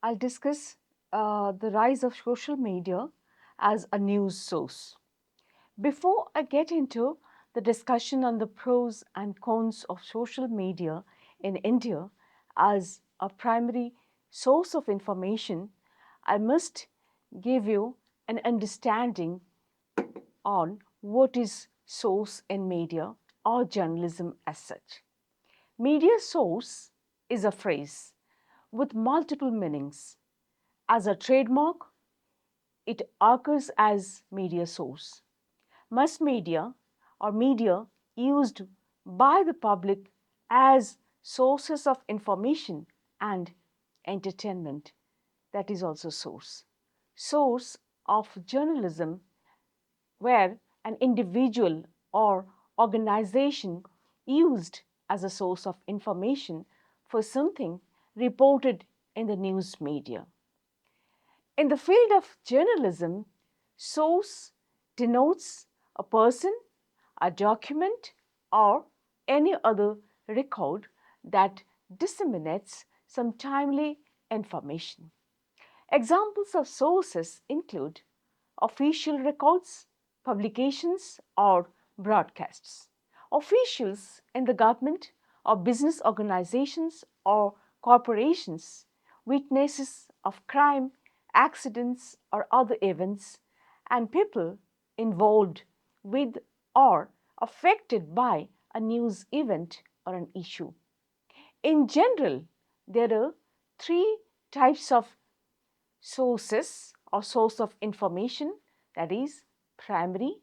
I'll discuss the rise of social media as a news source. Before I get into the discussion on the pros and cons of social media in India as a primary source of information, I must give you an understanding on what is source in media or journalism as such. Media source is a phrase with multiple meanings. As a trademark, it occurs as media source. Mass media or media used by the public as sources of information and entertainment. That is also source. Source of journalism where an individual or organization used as a source of information for something reported in the news media. In the field of journalism, source denotes a person, a document, or any other record that disseminates some timely information. Examples of sources include official records, publications, or broadcasts. Officials in the government or business organizations or corporations, witnesses of crime, accidents, or other events, and people involved with or affected by a news event or an issue. In general, there are three types of sources or source of information, that is primary,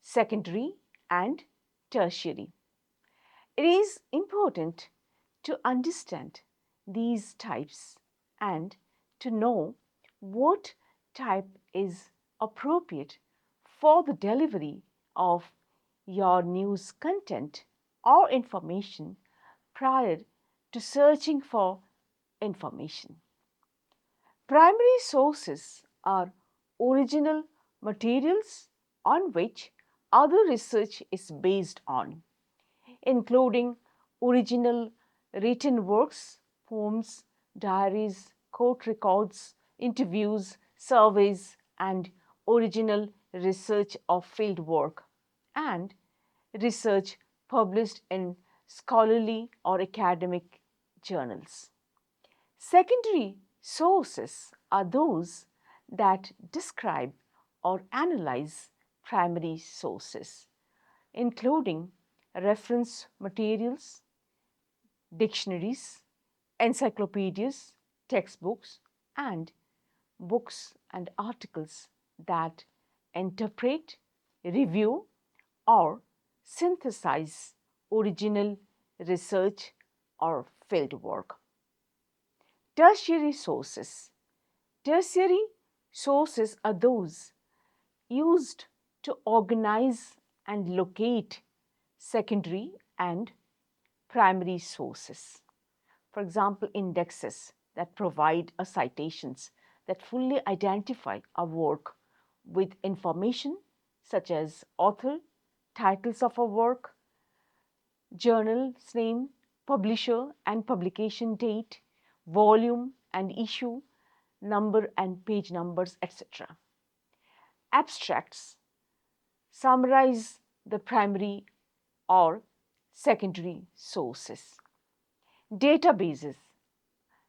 secondary, and tertiary. It is important to understand these types and to know what type is appropriate for the delivery of your news content or information prior to searching for information. Primary sources are original materials on which other research is based on, including original written works, poems, diaries, court records, interviews, surveys, and original research of field work, and research published in scholarly or academic journals. Secondary sources are those that describe or analyze primary sources, including reference materials, dictionaries, encyclopedias, textbooks, and books and articles that interpret, review, or synthesize original research or fieldwork. Tertiary sources. Tertiary sources are those used to organize and locate secondary and primary sources. For example, indexes that provide a citations that fully identify a work with information such as author, titles of a work, journal's name, publisher and publication date, volume and issue, number and page numbers, etc. Abstracts summarize the primary or secondary sources. Databases,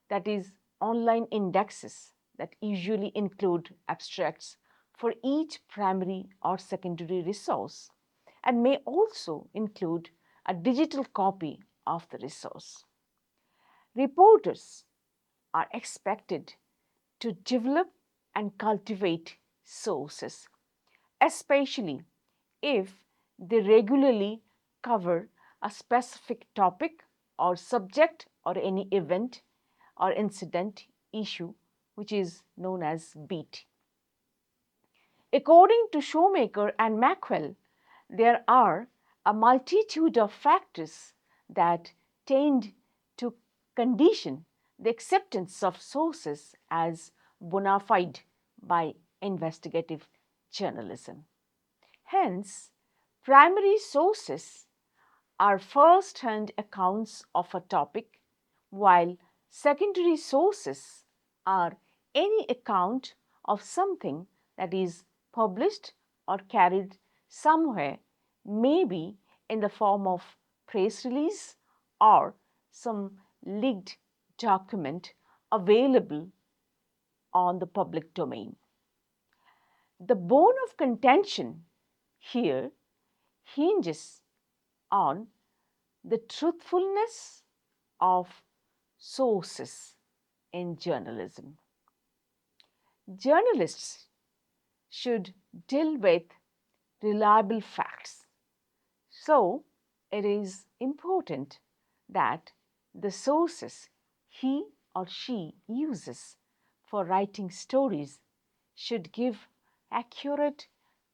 that is, online indexes that usually include abstracts for each primary or secondary resource and may also include a digital copy of the resource. Reporters are expected to develop and cultivate sources, especially if they regularly cover a specific topic or subject or any event or incident issue which is known as beat. According to Shoemaker and Mackwell, there are a multitude of factors that tend to condition the acceptance of sources as bona fide by investigative journalism. Hence, primary sources are first-hand accounts of a topic, while secondary sources are any account of something that is published or carried somewhere, maybe in the form of press release or some leaked document available on the public domain. The bone of contention here hinges on the truthfulness of sources in journalism. Journalists should deal with reliable facts. So, it is important that the sources he or she uses for writing stories should give accurate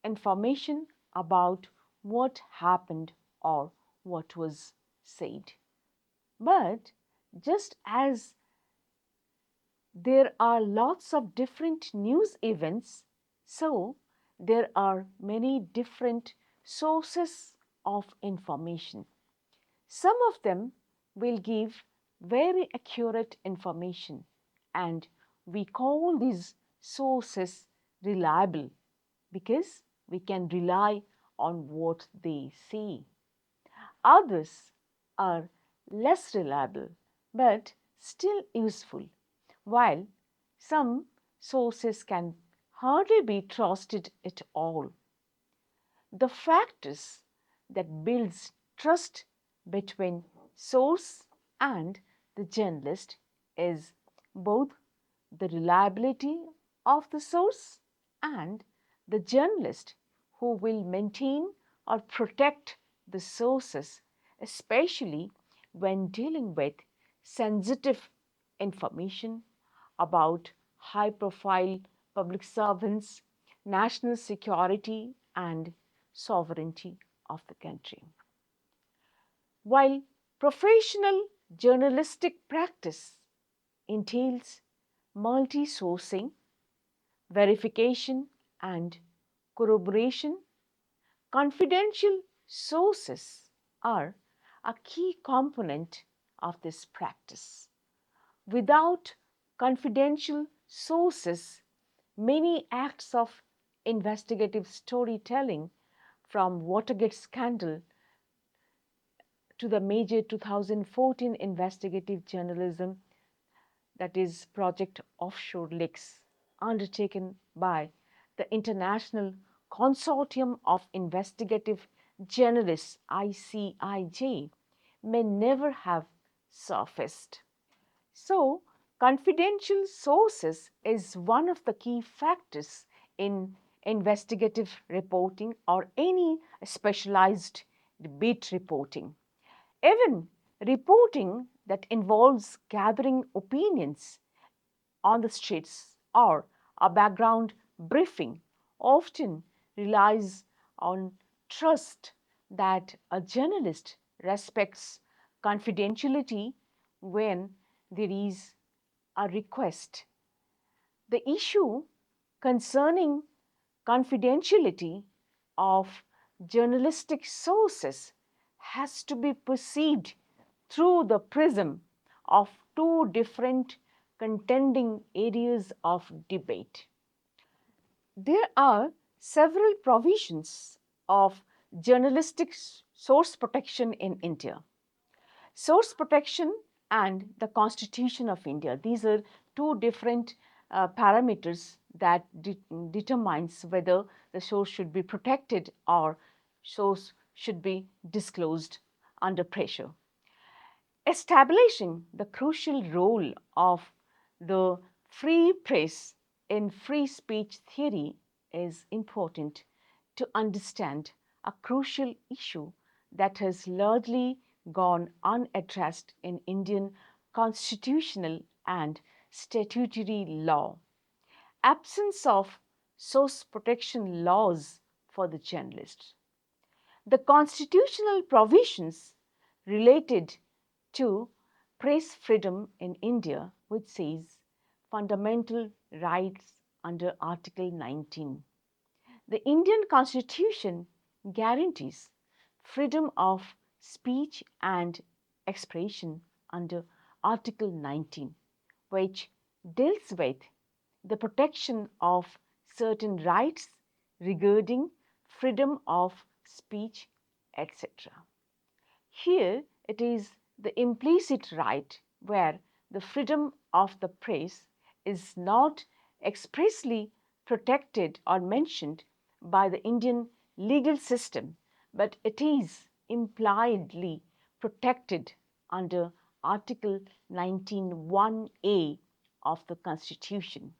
information about what happened or what was said. But just as there are lots of different news events, so there are many different sources of information. Some of them will give very accurate information, and we call these sources reliable because we can rely on what they say. Others are less reliable but still useful, while some sources can hardly be trusted at all. The factors that builds trust between source and the journalist is both the reliability of the source and the journalist who will maintain or protect the sources, especially when dealing with sensitive information about high profile public servants, national security, and sovereignty of the country. While professional journalistic practice entails multi sourcing, verification, and corroboration, confidential sources are a key component of this practice. Without confidential sources, many acts of investigative storytelling, from Watergate scandal to the major 2014 investigative journalism, that is Project Offshore Lakes, undertaken by the International Consortium of Investigative Journalists ICIJ, may never have surfaced. So, confidential sources is one of the key factors in investigative reporting or any specialized beat reporting. Even reporting that involves gathering opinions on the streets or a background briefing often relies on trust that a journalist respects confidentiality when there is a request. The issue concerning confidentiality of journalistic sources has to be perceived through the prism of two different contending areas of debate. There are several provisions of journalistic source protection in India. Source protection and the Constitution of India. These are two different parameters that determines whether the source should be protected or source should be disclosed under pressure. Establishing the crucial role of the free press in free speech theory is important to understand a crucial issue that has largely gone unaddressed in Indian constitutional and statutory law. Absence of source protection laws for the journalist. The constitutional provisions related to press freedom in India, which says fundamental rights under Article 19. The Indian Constitution guarantees freedom of speech and expression under Article 19, which deals with the protection of certain rights regarding freedom of speech, etc. Here it is the implicit right where the freedom of the press is not expressly protected or mentioned by the Indian legal system, but it is impliedly protected under Article 19(1)(a) of the Constitution.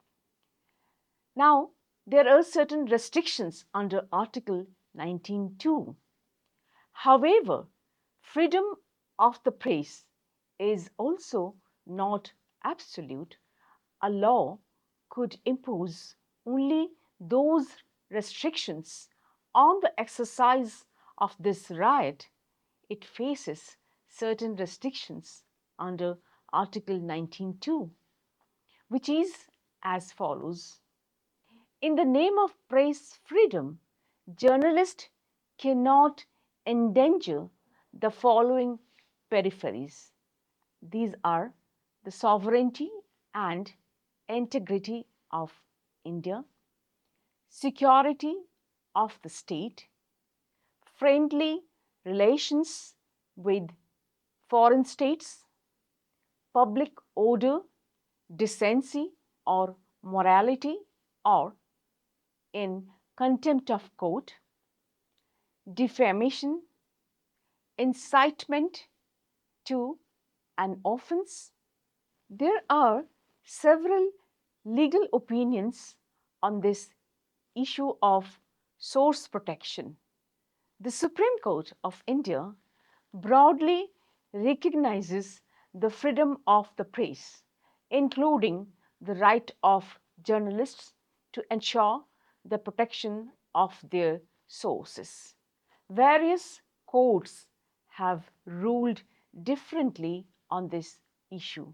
Now, there are certain restrictions under Article 19(2). However, freedom of the press is also not absolute. A law could impose only those restrictions on the exercise of this right. It faces certain restrictions under Article 19(2), which is as follows. In the name of press freedom, journalists cannot endanger the following peripheries. These are the sovereignty and integrity of India, security of the state, friendly relations with foreign states, public order, decency or morality, or in contempt of court, defamation, incitement to an offense. There are several legal opinions on this issue of source protection. The Supreme Court of India broadly recognizes the freedom of the press, including the right of journalists to ensure the protection of their sources. Various courts have ruled differently on this issue.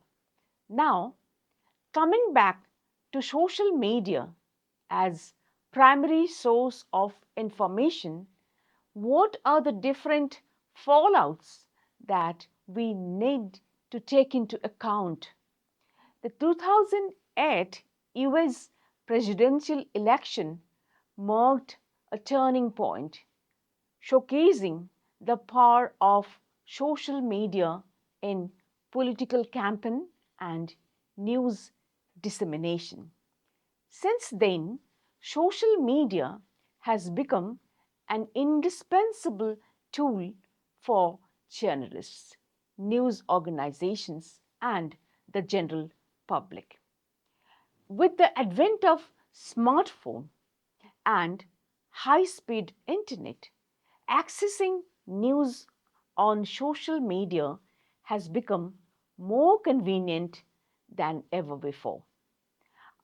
Now, coming back to social media as primary source of information, what are the different fallouts that we need to take into account? The 2008 US presidential election marked a turning point, showcasing the power of social media in political campaign and news dissemination. Since then, social media has become an indispensable tool for journalists, news organizations, and the general public. With the advent of smartphone and high-speed internet, accessing news on social media has become more convenient than ever before.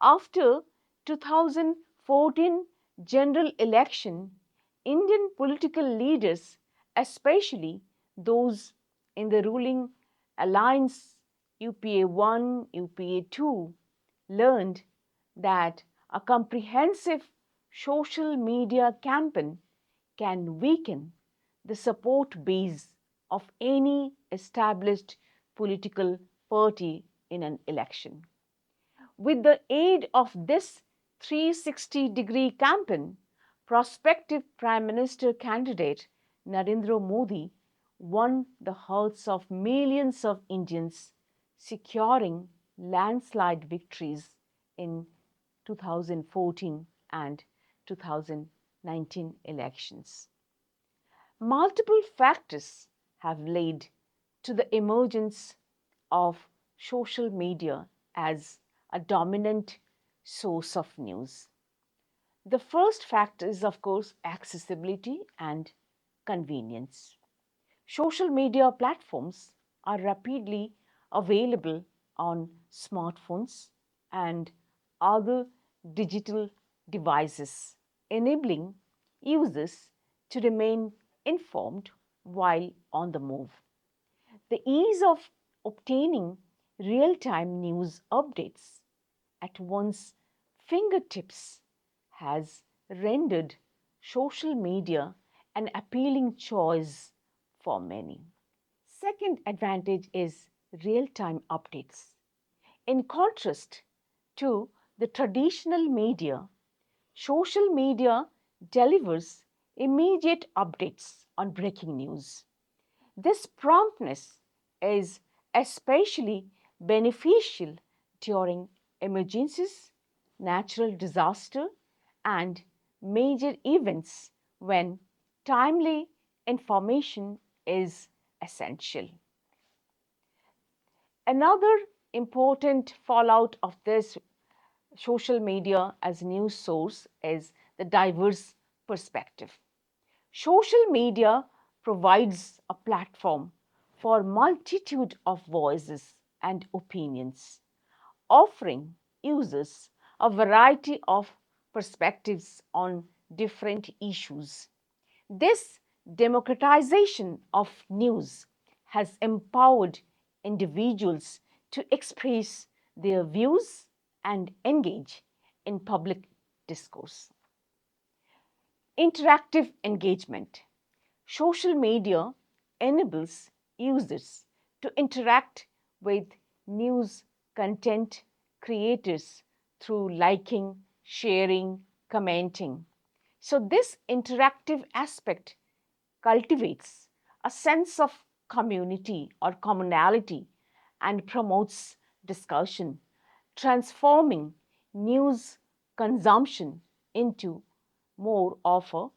After 2014 general election, Indian political leaders, especially those in the ruling alliance UPA 1, UPA 2, learned that a comprehensive social media campaign can weaken the support base of any established political party in an election. With the aid of this 360-degree campaign, prospective Prime Minister candidate Narendra Modi won the hearts of millions of Indians, securing landslide victories in 2014 and 2019 elections. Multiple factors have led to the emergence of social media as a dominant source of news. The first factor is, of course, accessibility and convenience. Social media platforms are rapidly available on smartphones and other digital devices, enabling users to remain informed while on the move. The ease of obtaining real-time news updates at one's fingertips has rendered social media an appealing choice for many. Second advantage is real-time updates. In contrast to the traditional media, social media delivers immediate updates on breaking news. This promptness is especially beneficial during emergencies, natural disaster, and major events when timely information is essential. Another important fallout of this social media as news source is the diverse perspective. Social media provides a platform for multitude of voices and opinions, offering users a variety of perspectives on different issues. This democratization of news has empowered individuals to express their views and engage in public discourse. Interactive engagement. Social media enables users to interact with news content creators through liking, sharing, commenting. So, this interactive aspect cultivates a sense of community or commonality and promotes discussion, transforming news consumption into more of a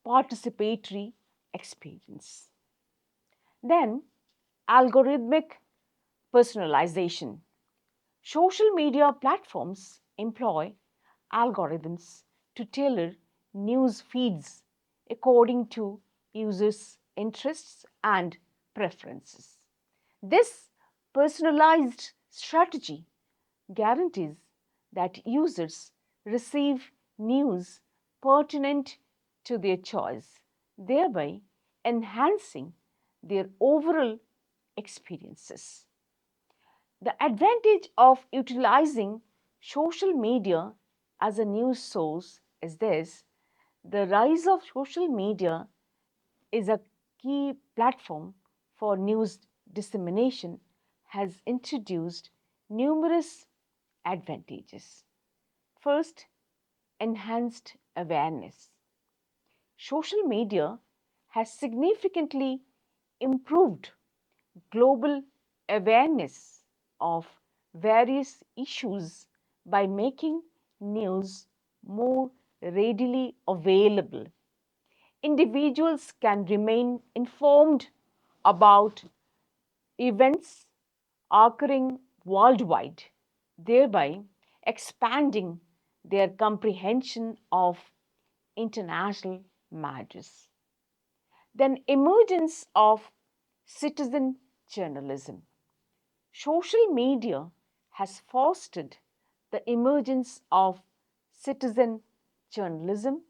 participatory experience. Then, algorithmic personalization. Social media platforms employ algorithms to tailor news feeds according to users' interests and preferences. This personalized strategy guarantees that users receive news pertinent to their choice, thereby enhancing their overall experiences. The advantage of utilizing social media as a news source is this: the rise of social media is a key platform for news dissemination has introduced numerous advantages. First, enhanced awareness. Social media has significantly improved global awareness of various issues by making news more readily available. Individuals can remain informed about events occurring worldwide, thereby expanding their comprehension of international matters. Then, emergence of citizen journalism. Social media has fostered the emergence of citizen journalism,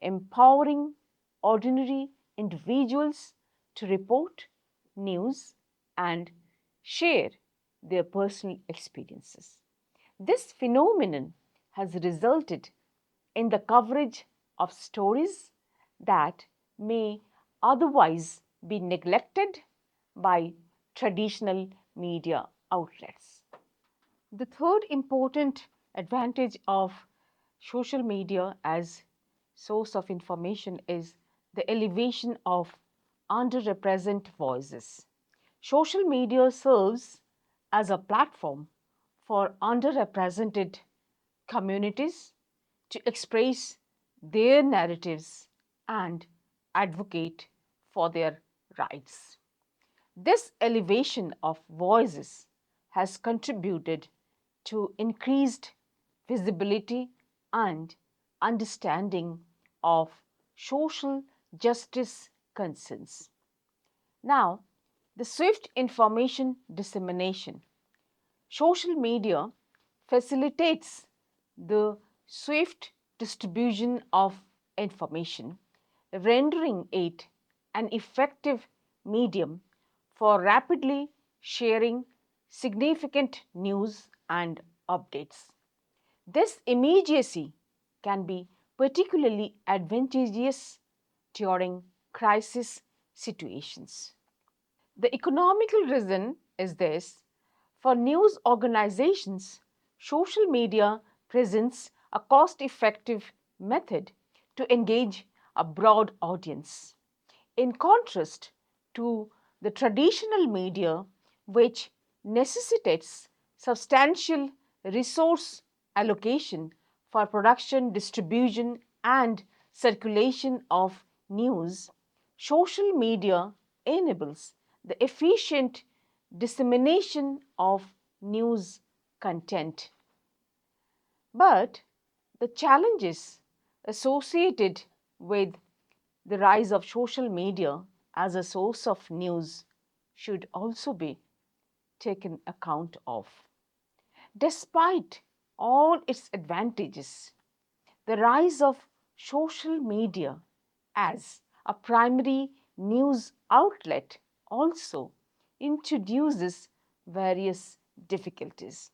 empowering ordinary individuals to report news and share their personal experiences. This phenomenon has resulted in the coverage of stories that may otherwise be neglected by traditional media outlets. The third important advantage of social media as source of information is the elevation of underrepresented voices. Social media serves as a platform for underrepresented communities to express their narratives and advocate for their rights. This elevation of voices has contributed to increased visibility and understanding of social justice concerns. Now, the swift information dissemination. Social media facilitates the swift distribution of information, rendering it an effective medium for rapidly sharing significant news and updates. This immediacy can be particularly advantageous during crisis situations. The economical reason is this: for news organizations, social media presents a cost-effective method to engage a broad audience. In contrast to the traditional media, which necessitates substantial resource allocation for production, distribution, and circulation of news, social media enables the efficient dissemination of news content. But the challenges associated with the rise of social media as a source of news should also be taken account of. Despite all its advantages, the rise of social media as a primary news outlet also introduces various difficulties.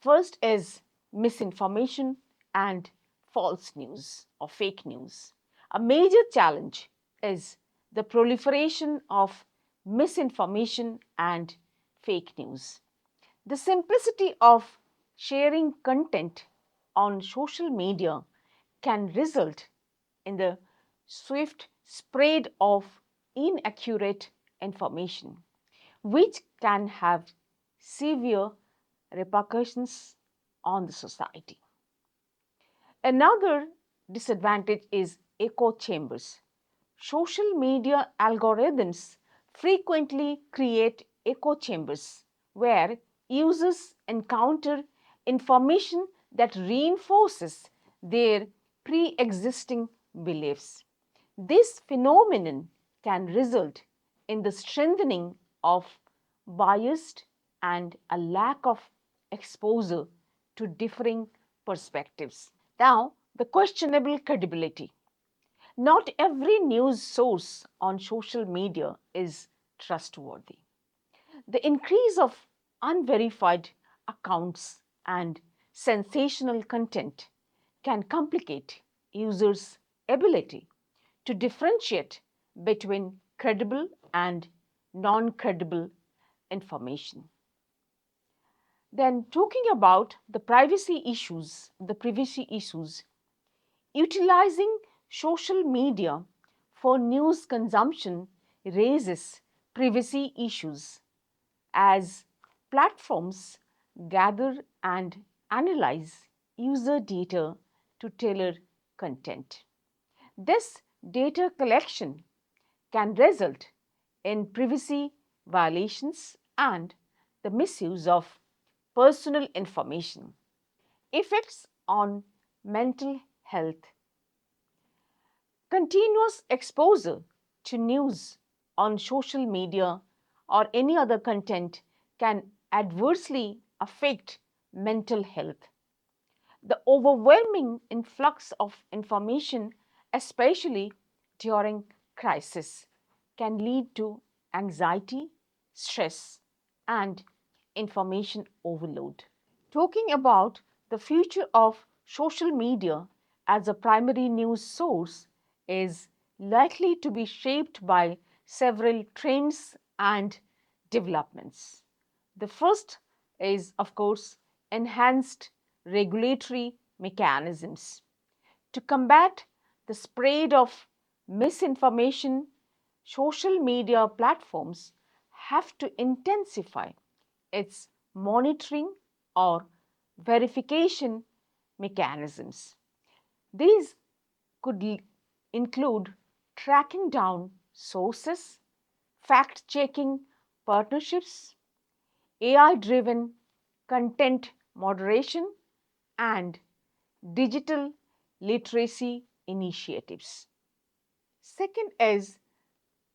First is misinformation and false news or fake news. A major challenge is the proliferation of misinformation and fake news. The simplicity of sharing content on social media can result in the swift spread of inaccurate information, which can have severe repercussions on the society. Another disadvantage is echo chambers. Social media algorithms frequently create echo chambers where users encounter information that reinforces their pre existing beliefs. This phenomenon can result in the strengthening of biased and a lack of exposure to differing perspectives. Now, the questionable credibility. Not every news source on social media is trustworthy. The increase of unverified accounts and sensational content can complicate users' ability to differentiate between credible and non credible information. Then, talking about the privacy issues, utilizing social media for news consumption raises privacy issues as platforms gather and analyze user data to tailor content. This data collection can result in privacy violations and the misuse of personal information. Effects on mental health. Continuous exposure to news on social media or any other content can adversely affect mental health. The overwhelming influx of information, especially during crisis, can lead to anxiety, stress, and information overload. Talking about the future of social media as a primary news source is likely to be shaped by several trends and developments. The first is, of course, enhanced regulatory mechanisms. To combat the spread of misinformation, social media platforms have to intensify its monitoring or verification mechanisms. These could include tracking down sources, fact checking partnerships, AI driven content moderation, and digital literacy initiatives. Second is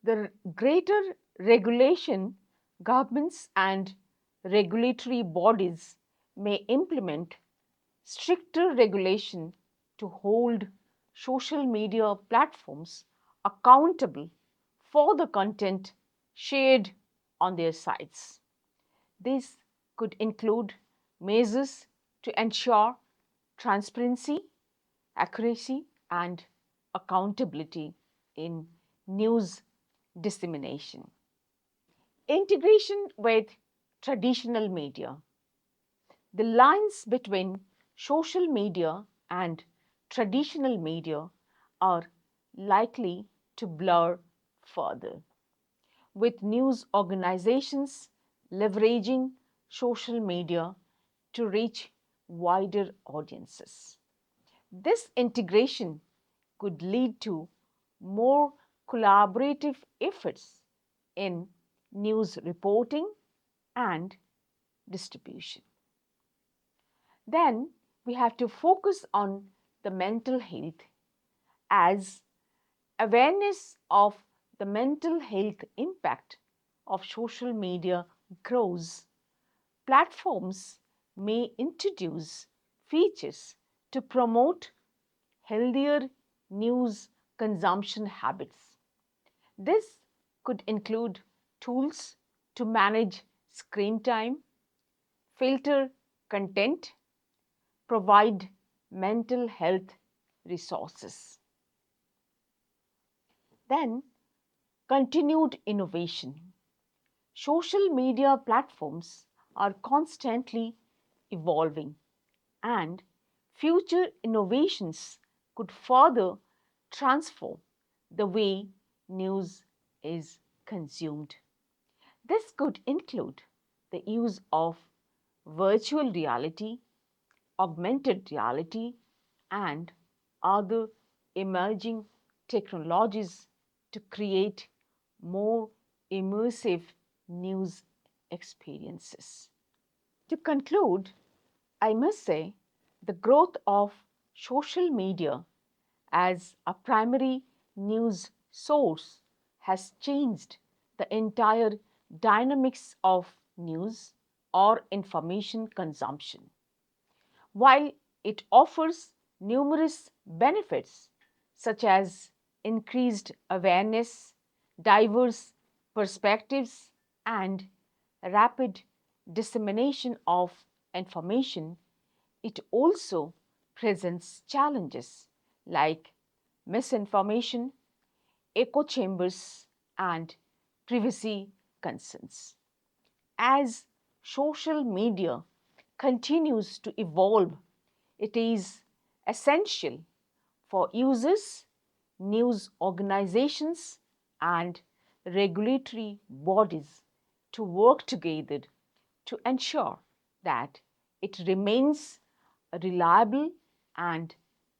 the greater regulation. Governments and regulatory bodies may implement stricter regulation to hold social media platforms accountable for the content shared on their sites. This could include measures to ensure transparency, accuracy, and accountability in news dissemination. Integration with traditional media. The lines between social media and traditional media are likely to blur further, with news organizations leveraging social media to reach wider audiences. This integration could lead to more collaborative efforts in news reporting and distribution. Then we have to focus on the mental health, as awareness of the mental health impact of social media grows. Platforms may introduce features to promote healthier news consumption habits. This could include tools to manage screen time, filter content, provide mental health resources. Then, continued innovation. Social media platforms are constantly evolving, and future innovations could further transform the way news is consumed. This could include the use of virtual reality, augmented reality, and other emerging technologies to create more immersive news experiences. To conclude, I must say the growth of social media as a primary news source has changed the entire dynamics of news or information consumption. While it offers numerous benefits such as increased awareness, diverse perspectives, and rapid dissemination of information, it also presents challenges like misinformation, echo chambers, and privacy concerns. As social media continues to evolve, it is essential for users, news organizations, and regulatory bodies to work together to ensure that it remains a reliable and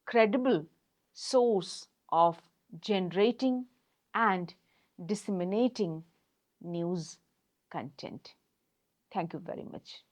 credible source of generating and disseminating news content. Thank you very much.